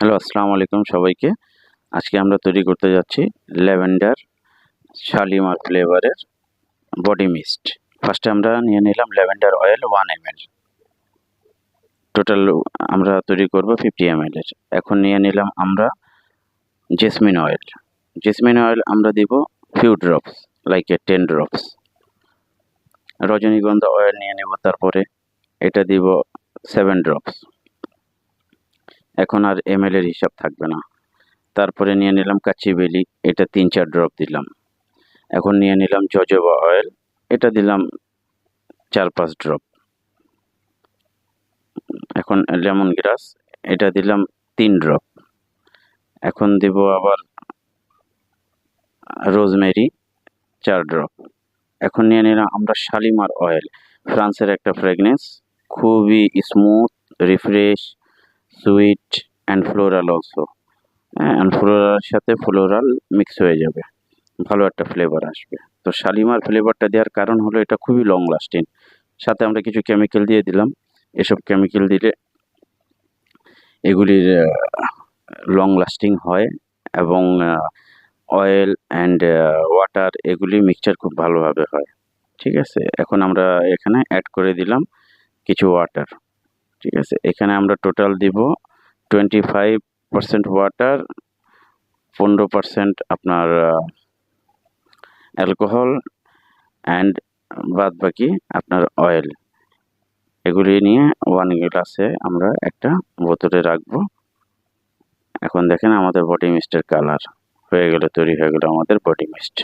Hello, আসসালামু আলাইকুম সবাইকে। আজকে আমরা তৈরি করতে যাচ্ছি ল্যাভেন্ডার শালিমার ফ্লেভারের বডি মিস্ট। ফার্স্টে আমরা নিয়ে নিলাম ল্যাভেন্ডার অয়েল 1 ml। টোটাল আমরা তৈরি করব 50 ml এর। এখন নিয়ে নিলাম আমরা জেসমিন অয়েল। জেসমিন অয়েল আমরা দিব ফিউ ড্রপস, লাইক 10 ড্রপস। রজনীগন্ধা অয়েল নিয়ে নেব, তারপরে এটা দিব 7 ড্রপস। এখন আর ml এর হিসাব থাকবে না। তারপরে নিয়ে নিলাম কাচ্চি বেলি, এটা 3-4 ড্রপ দিলাম। এখন নিয়ে নিলাম জজোবা অয়েল, এটা দিলাম 4-5 ড্রপ। এখন লেমন গ্রাস, এটা দিলাম 3 ড্রপ। এখন দিব আবার রোজমেরি 4 ড্রপ। এখন নিয়ে নিলাম আমরা শালিমার অয়েল, ফ্রান্সের একটা ফ্রেগনেন্স, খুবই smooth, refresh, sweet and floral also. And ফ্লোরালের সাথে ফ্লোরাল মিক্স হয়ে যাবে, ভালো একটা ফ্লেভার আসবে। তো শালিমার ফ্লেভারটা দেওয়ার কারণ হলো এটা খুবই লং লাস্টিং। সাথে আমরা কিছু কেমিক্যাল দিয়ে দিলাম। এসব কেমিক্যাল দিলে এগুলির লং লাস্টিং হয় এবং অয়েল অ্যান্ড ওয়াটার এগুলি মিক্সচার খুব ভালোভাবে হয়। ঠিক আছে, এখন আমরা এখানে অ্যাড করে দিলাম কিছু ওয়াটার। ঠিক আছে, এখানে আমরা টোটাল দিব 25% ওয়াটার, 15% আপনার অ্যালকোহল অ্যান্ড বাদ বাকি আপনার অয়েল। এগুলি নিয়ে 1 গ্লাসে আমরা একটা বোতলে রাখবো। এখন দেখেন আমাদের বডি মিস্টের কালার হয়ে গেল, তৈরি হয়ে গেল আমাদের বডি মিস্ট।